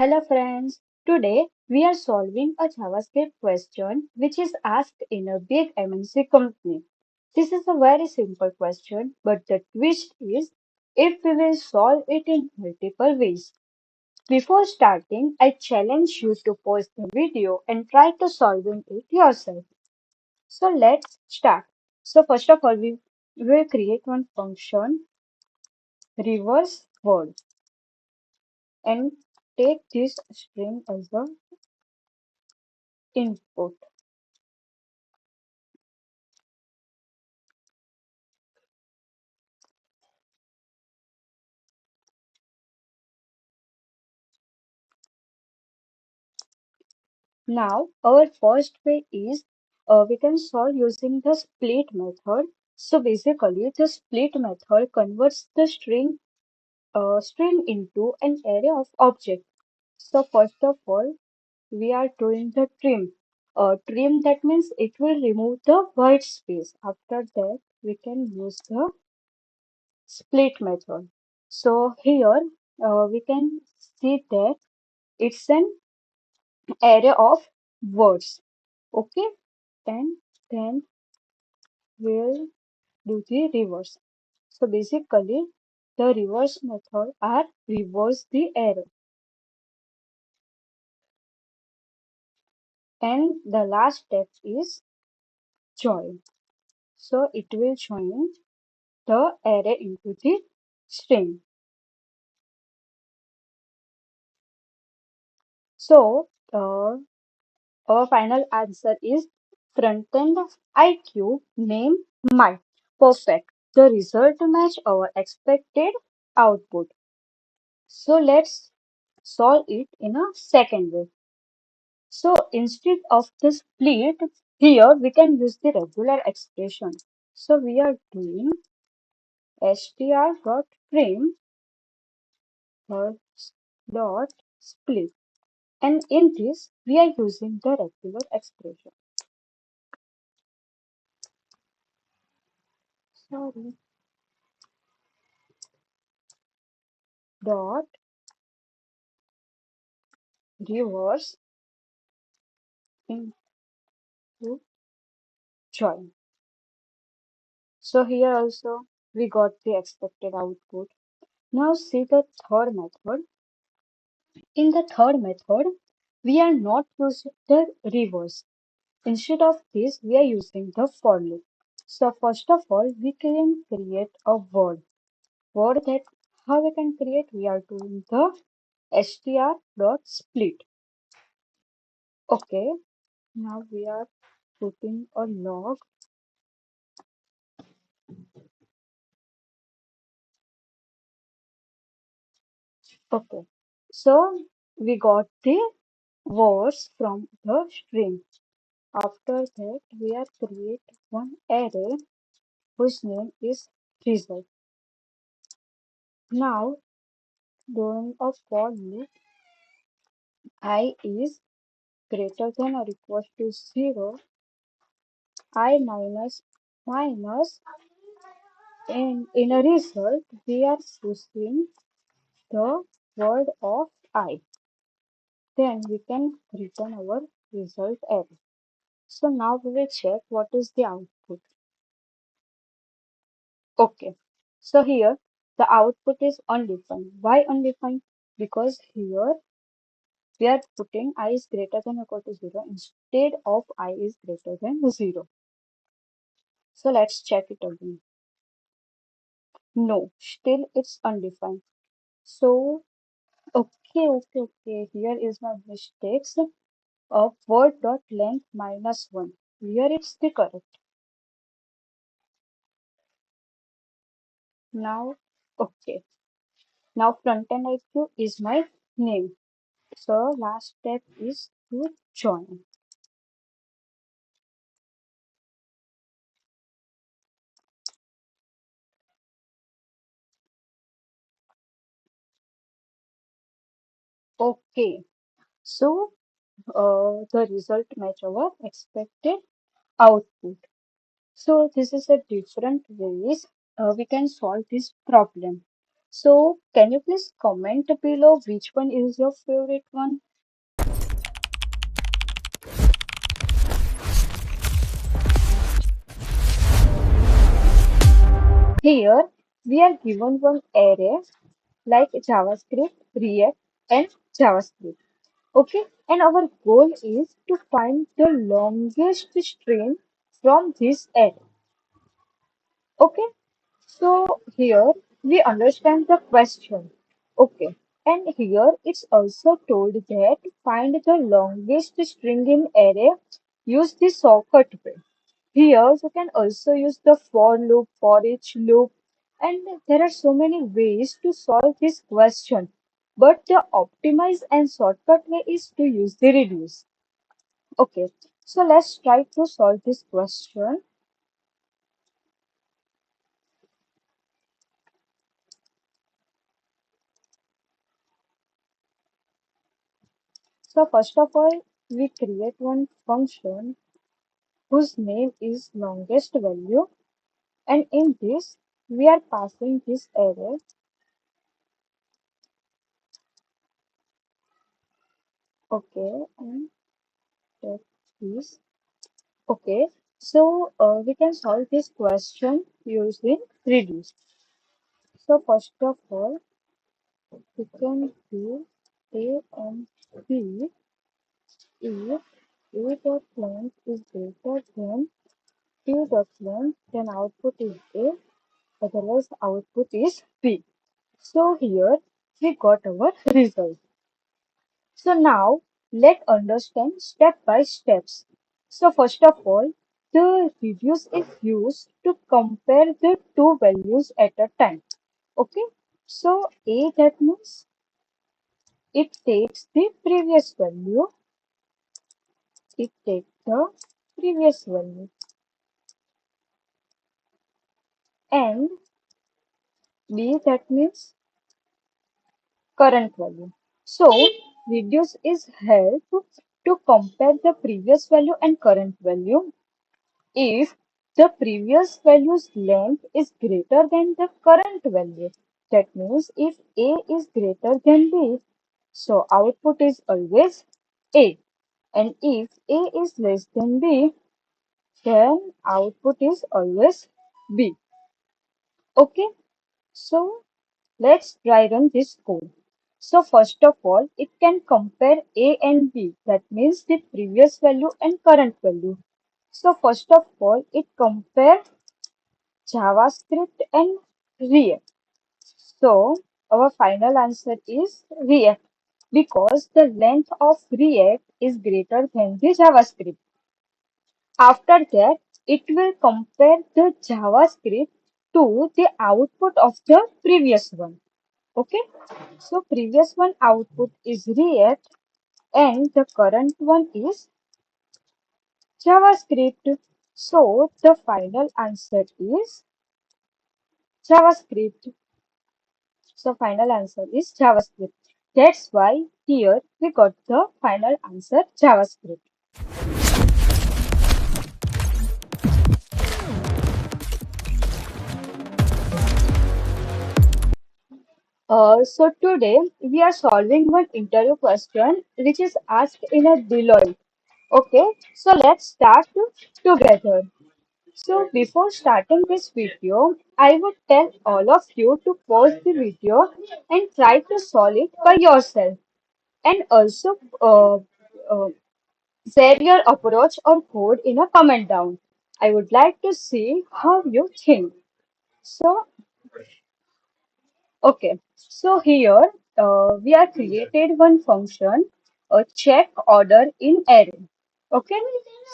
Hello friends, today we are solving a JavaScript question which is asked in a big MNC company. This is a very simple question, but the twist is if we will solve it in multiple ways. Before starting, I challenge you to pause the video and try to solving it yourself. So let's start. So first of all, we will create one function, reverse word, and take this string as the input. Now, our first way is we can solve using the split method. So basically, the split method converts the string into an array of objects. So first of all, we are doing the trim. Trim that means it will remove the white space. After that, we can use the split method. So here we can see that it's an array of words. Okay, and then we'll do the reverse. So basically, the reverse method are reverse the array, and the last step is join. So it will join the array into the string. So our final answer is frontend IQ name my perfect. The result match our expected output. So let's solve it in a second way. So instead of the split, here we can use the regular expression. So we are doing str.trim or dot split. And in this, we are using the regular expression. Sorry. Dot reverse into join. So here also we got the expected output. Now see the third method. In the third method, we are not using the reverse. Instead of this, we are using the for loop. So first of all, we can create a word. Word that how we can create? We are doing the str.split. Okay, now we are putting a log. Okay, so we got the words from the string. After that, we are create one array whose name is result. Now, doing a for loop, I is greater than or equal to 0, I minus, and in a result, we are using the word of I. Then we can return our result array. So now we will check what is the output. Okay. So here the output is undefined. Why undefined? Because here we are putting I is greater than or equal to 0 instead of I is greater than 0. So let's check it again. No, still it's undefined. So, okay. Here is my mistakes of word dot length minus 1. Here it's the correct. Now, okay. Now frontend IQ is my name. So last step is to join. Okay. So the result match our expected output. So this is a different ways we can solve this problem. So can you please comment below which one is your favorite one? Here we are given one array like JavaScript, React, and JavaScript. Okay, and our goal is to find the longest string from this array. Okay, so here we understand the question. Okay, and here it's also told that find the longest string in array, use the shortcut way. Here you can also use the for loop, for each loop, and there are so many ways to solve this question. But the optimized and shortcut way is to use the reduce. Okay, so let's try to solve this question. So first of all, we create one function whose name is longest value, and in this we are passing this array. Okay, and take this. Okay, so we can solve this question using reduce. So first of all, we can do A and B if A dot length is greater than B dot length, then output is A, otherwise output is B. So here we got our result. So now let's understand step by steps. So first of all, the reduce is used to compare the two values at a time. Okay. So A, that means it takes the previous value. It takes the previous value. And B, that means current value. So reduce is help to compare the previous value and current value if the previous value's length is greater than the current value. That means if A is greater than B, so output is always A. And if A is less than B, then output is always B. Okay, so let's try run this code. So first of all, it can compare A and B. That means the previous value and current value. So first of all, it compares JavaScript and React. So our final answer is React because the length of React is greater than the JavaScript. After that, it will compare the JavaScript to the output of the previous one. Okay, so previous one output is React and the current one is JavaScript. So the final answer is JavaScript. So final answer is JavaScript. That's why here we got the final answer JavaScript. So today we are solving one interview question which is asked in a Deloitte. Okay, so let's start together. So before starting this video, I would tell all of you to pause the video and try to solve it by yourself. And also uh, share your approach or code in a comment down. I would like to see how you think. So, okay. So here we are created one function, a check order in array. Okay.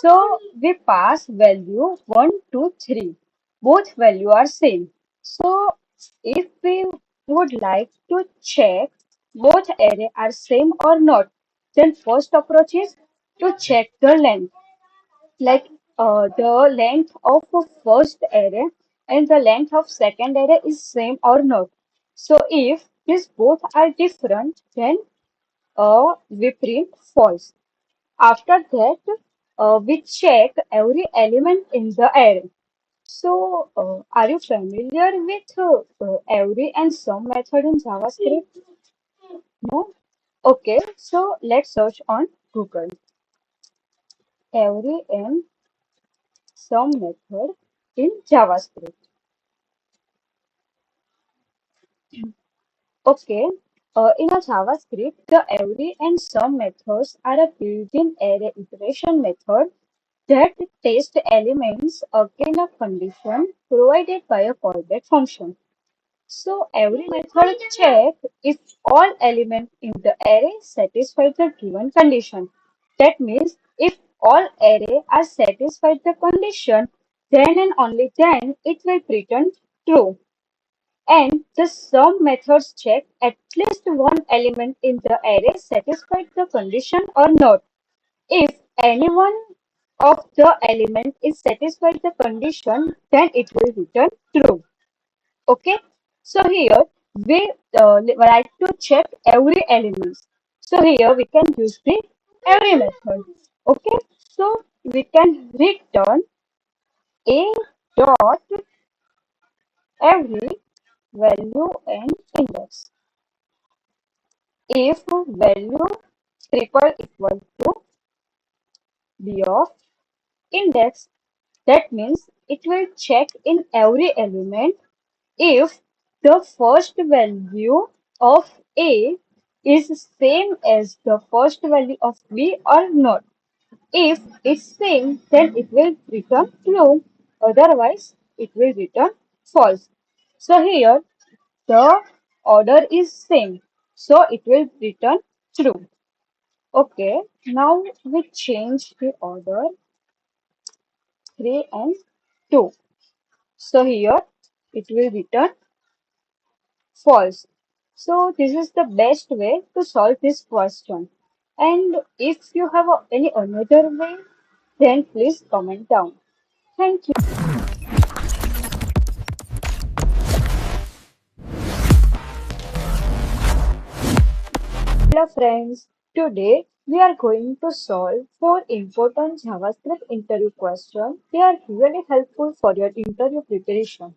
So we pass value 1, 2, 3. Both value are same. So if we would like to check both array are same or not, then first approach is to check the length. Like the length of the first array and the length of second array is same or not. So if these both are different, then we print false. After that, we check every element in the array. Are you familiar with every and some method in JavaScript? No? Okay, so let's search on Google. Every and some method in JavaScript. Okay, in a JavaScript, the every and some methods are a built-in array iteration method that test elements against a condition provided by a callback function. So every method check if all elements in the array satisfy the given condition. That means if all array are satisfied the condition, then and only then it will return true. And the sum methods check at least one element in the array satisfied the condition or not. If any one of the element is satisfied the condition, then it will return true. Okay. So here we like to check every element. So here we can use the every method. Okay. So we can return a dot every value and index. If value triple equal to b of index, that means it will check in every element if the first value of A is same as the first value of B or not. If it's same, then it will return true. Otherwise, it will return false. So here the order is same. So it will return true. Okay, now we change the order 3 and 2. So here it will return false. So this is the best way to solve this question. And if you have any another way, then please comment down. Thank you. Hello friends. Today we are going to solve four important JavaScript interview questions. They are really helpful for your interview preparation.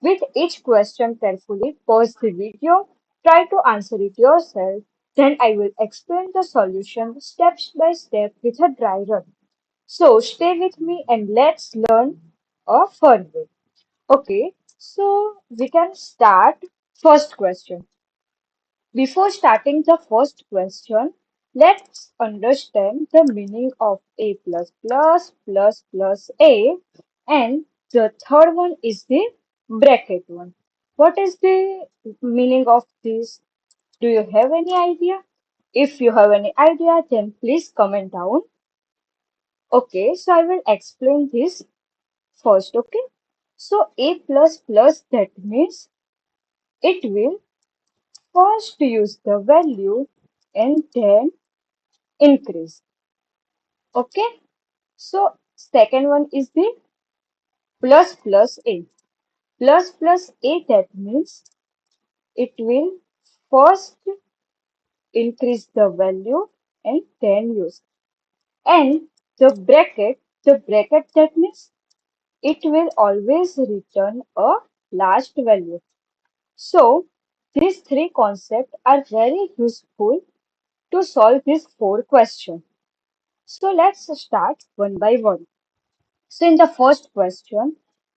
With each question carefully, pause the video, try to answer it yourself, then I will explain the solution step by step with a dry run. So stay with me and let's learn a fun way. Okay, so we can start first question. Before starting the first question, let's understand the meaning of A plus plus plus plus A, and the third one is the bracket one. What is the meaning of this? Do you have any idea? If you have any idea, then please comment down. Okay, so I will explain this first, okay? So A plus plus, that means it will first use the value and then increase. Okay. So second one is the plus plus A. Plus plus A, that means it will first increase the value and then use. And the bracket that means it will always return a last value. So these three concepts are very useful to solve these four questions. So let's start one by one. So in the first question,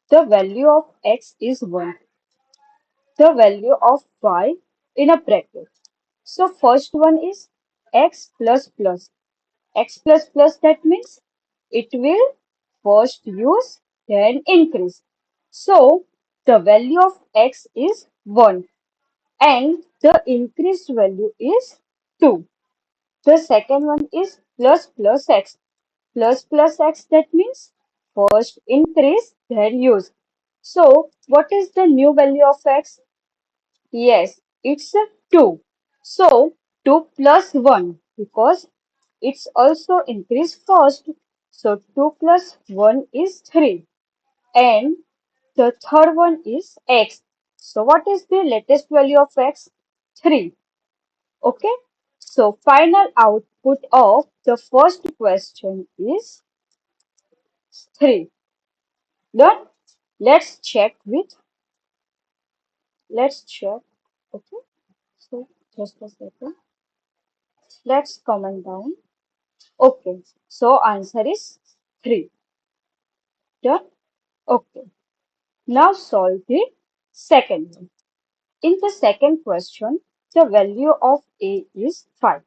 the value of x is 1, the value of y in a bracket. So first one is x plus plus. X plus plus, that means it will first use then increase. So the value of x is 1 and the increased value is 2. The second one is plus plus x. Plus plus x, that means first increase then use. So what is the new value of x? Yes, it's a 2. So 2 plus 1 because it's also increase first. So 2 plus 1 is 3. And the third one is x. So what is the latest value of x? 3. Okay. So final output of the first question is 3. Done? Let's check with, let's check. Okay, so just a second. Let's comment down. Okay, so answer is 3. Done? Okay. Now solve the second one. In the second question, the value of A is 5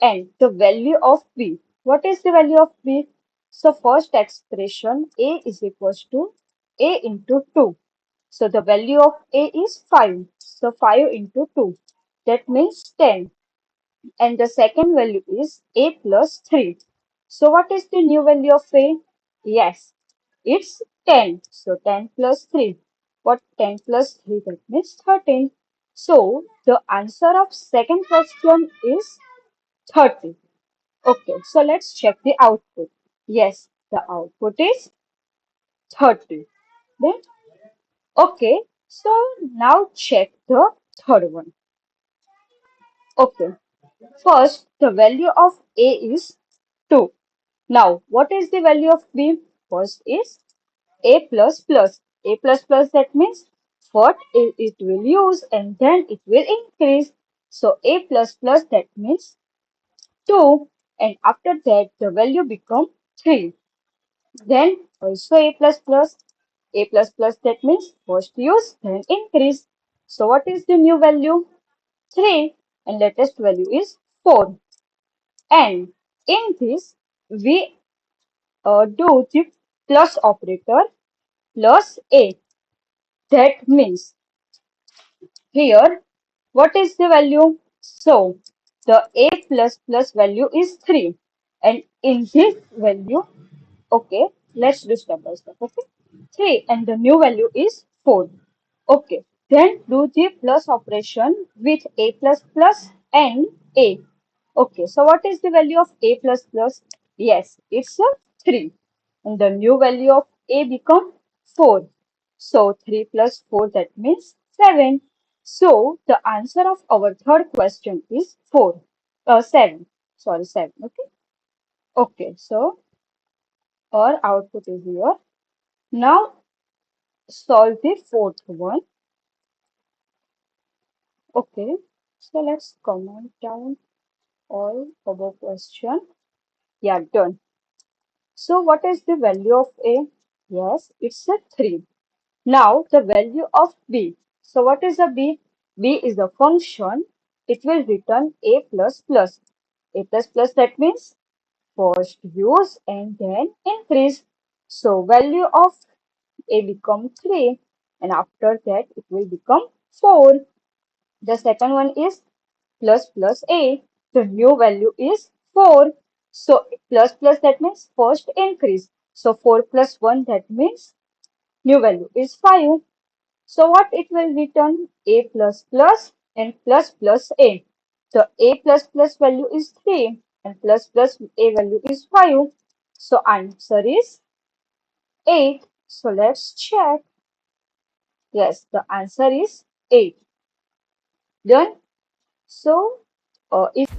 and the value of B. What is the value of B? So first expression A is equals to A into 2. So the value of A is 5. So 5 into 2. That means 10. And the second value is A plus 3. So what is the new value of A? Yes, it's 10. So 10 plus 3. What 10 plus 3? That means 13. So the answer of second question is 30. Okay, so let's check the output. Yes, the output is 30. Then, okay, so now check the third one. Okay, first the value of A is 2. Now, what is the value of B? First is A plus plus. A plus plus, that means what it will use and then it will increase. So A plus plus, that means 2, and after that the value become 3. Then also A plus plus. A plus plus, that means first use then increase. So what is the new value? 3, and latest value is 4. And in this we do the plus operator plus A. That means here, what is the value? So, the A plus plus value is 3. And in this value, okay, let's do step by step, okay? 3 and the new value is 4. Okay, then do the plus operation with A plus plus and A. Okay, so what is the value of A plus plus? Yes, it's a 3. And the new value of A become 4. So 3 plus 4, that means 7. So the answer of our third question is 4. 7. Sorry, 7. Okay. Okay, so our output is here. Now solve the fourth one. Okay, so let's comment down all above question. Yeah, done. So what is the value of A? Yes, it's a 3. Now the value of B. So what is a B? B is a function. It will return A plus plus. A plus plus, that means first use and then increase. So value of A become 3 and after that it will become 4. The second one is plus plus A. The new value is 4. So plus plus, that means first increase. So 4 plus 1, that means new value is 5. So what it will return? A plus plus and plus plus A. So A plus plus value is 3 and plus plus A value is 5. So answer is 8. So let's check. Yes, the answer is 8. Done. So if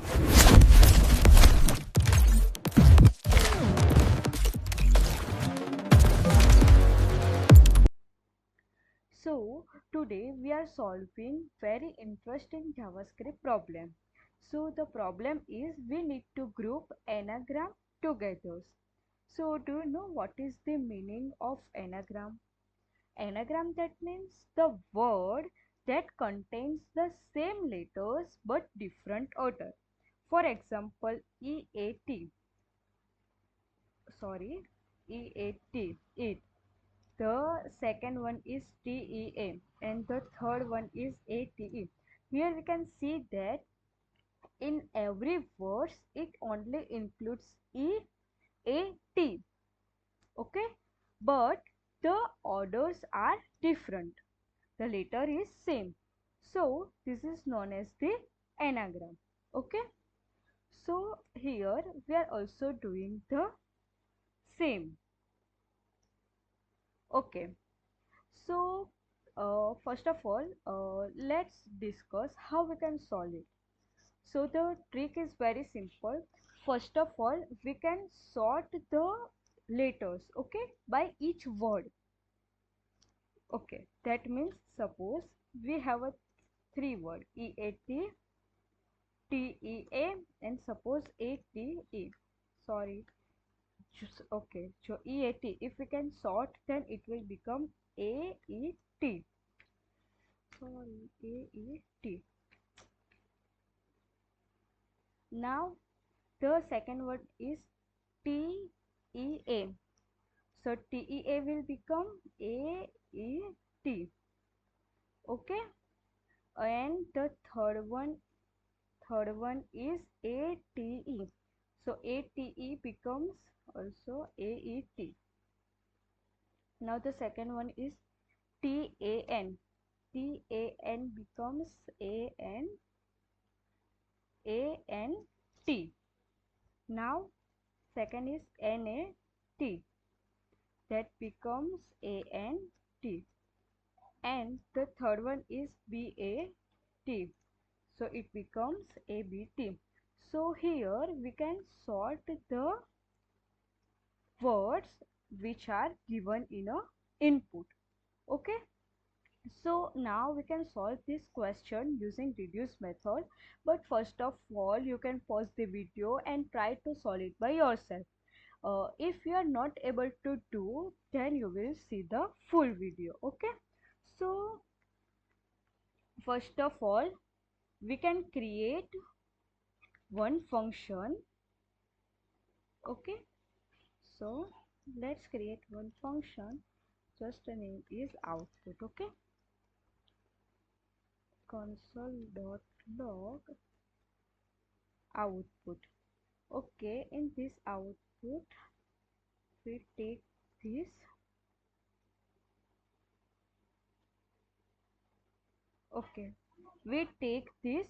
So today we are solving very interesting JavaScript problem. So the problem is we need to group anagram together. So do you know what is the meaning of anagram? Anagram, that means the word that contains the same letters but different order. For example, EAT, sorry, EAT, it. The second one is TEA and the third one is ATE. Here we can see that in every verse it only includes EAT. Okay, but the orders are different. The letter is same. So this is known as the anagram. Okay, so here we are also doing the same. Okay, so first of all, let's discuss how we can solve it. So the trick is very simple. First of all, we can sort the letters, okay, by each word. Okay, that means suppose we have a three word EAT, TEA, and suppose ATE. Sorry. Okay, so EAT, if we can sort, then it will become AET. Sorry, AET. Now the second word is TEA. So TEA will become AET. Okay, and the third one is ATE. So ATE becomes also AET. Now the second one is TAN. TAN becomes ANT. Now second is NAT. That becomes ANT. And the third one is BAT. So it becomes ABT. So here we can sort the words which are given in a input. Okay, so now we can solve this question using reduce method, but first of all you can pause the video and try to solve it by yourself. If you are not able to do, then you will see the full video. Okay, so first of all we can create one function. Okay, so let's create one function. Just the name is output. Okay, console.log output. Okay, in this output we take this. Okay, we take this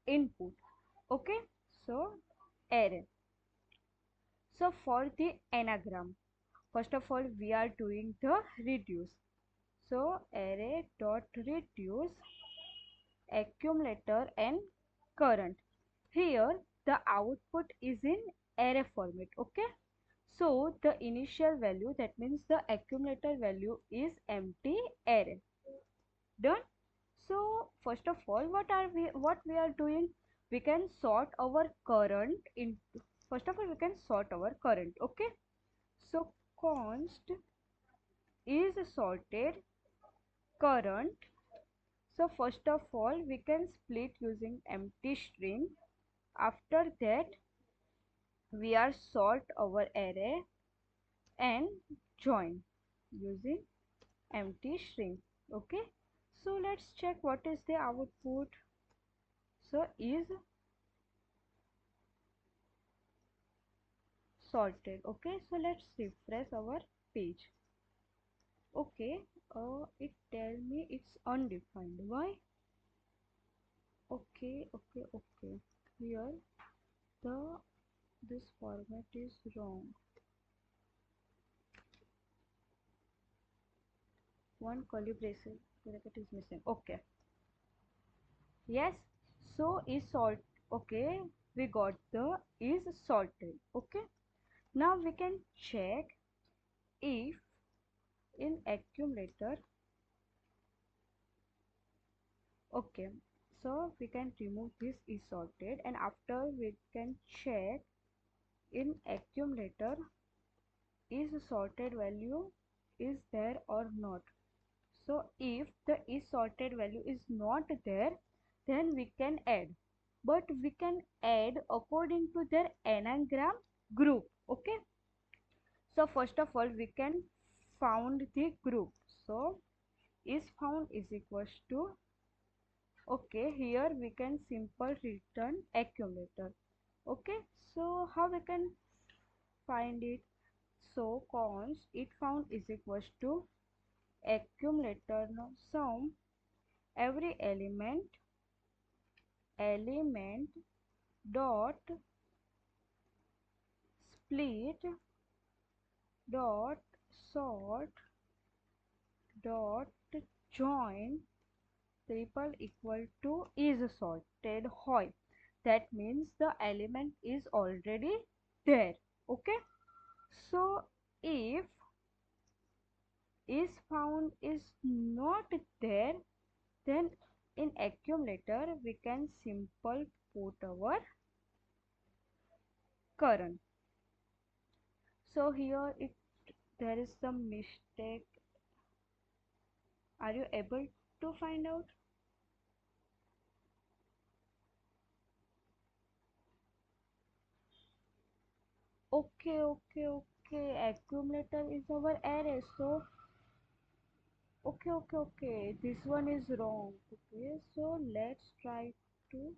input. Okay, so array. So for the anagram, first of all we are doing the reduce. So array dot reduce accumulator and current. Here the output is in array format. Okay, so the initial value, that means the accumulator value, is empty array. Done. So first of all what we are doing, we can sort our current into, first of all we can sort our current. Okay, so const is sorted current. So first of all we can split using empty string. After that we are sort our array and join using empty string. Okay, so let's check what is the output. So is sorted. Okay, so let's refresh our page. Okay, it tell me it's undefined. Why? Okay, here the this format is wrong. One curly bracket is missing. Okay, yes, so is sort. Okay, we got the is sorted. Okay, now we can check if in accumulator. Okay, so we can remove this is sorted, and after we can check in accumulator is sorted value is there or not. So if the is sorted value is not there, then we can add, but we can add according to their anagram group. Okay, so first of all we can found the group. So is found is equals to, okay, here we can simple return accumulator. Okay, so how we can find it? So const it found is equals to accumulator no sum every element dot split dot sort dot join triple equal to is sorted hoy. That means the element is already there. Okay, so if is found is not there, then in accumulator we can simple put our current. So here it there is some mistake. Are you able to find out? Okay. Accumulator is our array. So okay. This one is wrong. Okay, so to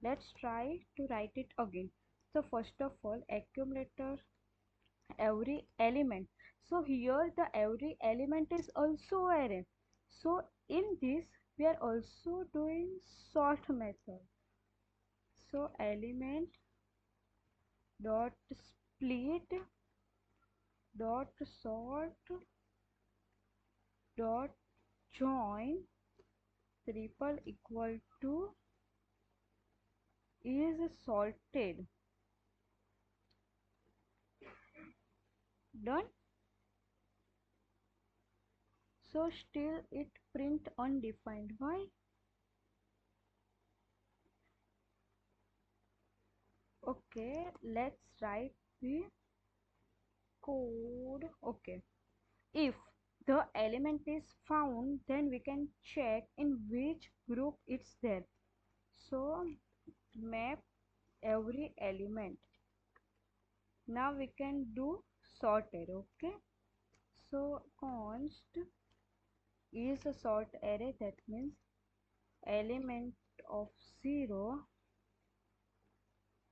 let's try to write it again. So first of all, accumulator every element. So here the every element is also array. So in this we are also doing sort method. So element dot split dot sort dot join triple equal to is sorted. Done. So still it print undefined. Why? Okay, let's write the code. Okay, if the element is found, then we can check in which group it's there. So map every element. Now we can do sorted. Okay, so const is a sort array, that means element of 0,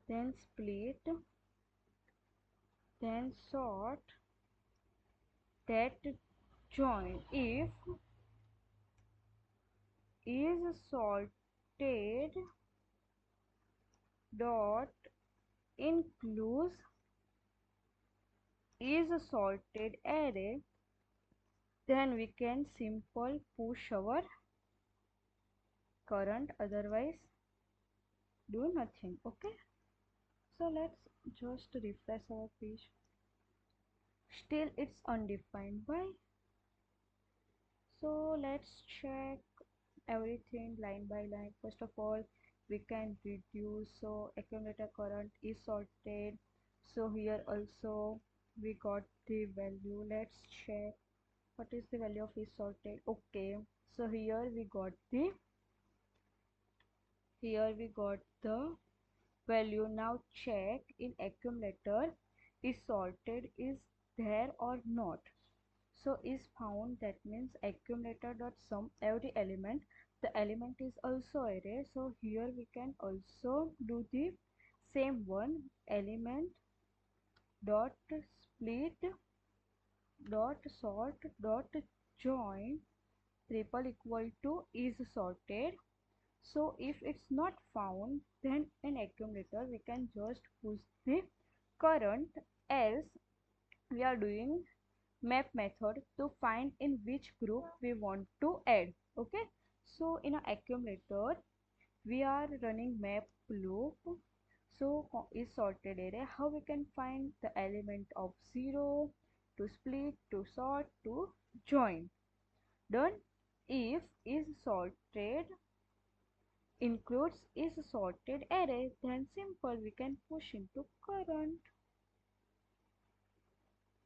then split, then sort, that join. If is sorted dot includes is a sorted array, then we can simple push our current, otherwise do nothing. Okay, so let's just refresh our page. Still it's undefined. Why? So let's check everything line by line. First of all, we can reduce. So accumulator current is sorted. So here also we got the value. Let's check what is the value of is sorted. Okay, so here we got the value. Now check in accumulator is sorted is there or not. So is found, that means accumulator dot sum every element. The element is also array, so here we can also do the same one, element dot split dot sort dot join triple equal to is sorted. So if it's not found, then in accumulator we can just push the current, else we are doing map method to find in which group we want to add. Okay, so in a accumulator we are running map loop. So is sorted array, how we can find the element of 0 to split to sort to join. Done. If is sorted includes is sorted array, then simple we can push into current.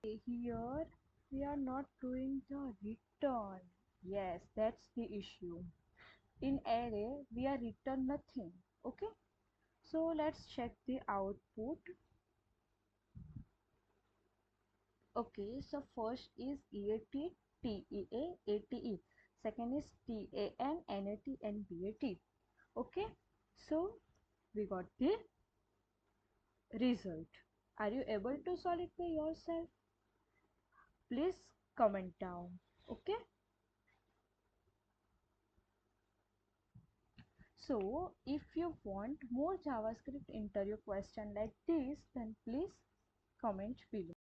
Here we are not doing the return. Yes, that's the issue. In array we are return nothing. Okay, so let's check the output. Okay, so first is EAT, TEA, ATE. Second is TAN, NAT, and BAT. Okay, so we got the result. Are you able to solve it by yourself? Please comment down. Okay, so if you want more JavaScript interview question like this, then please comment below.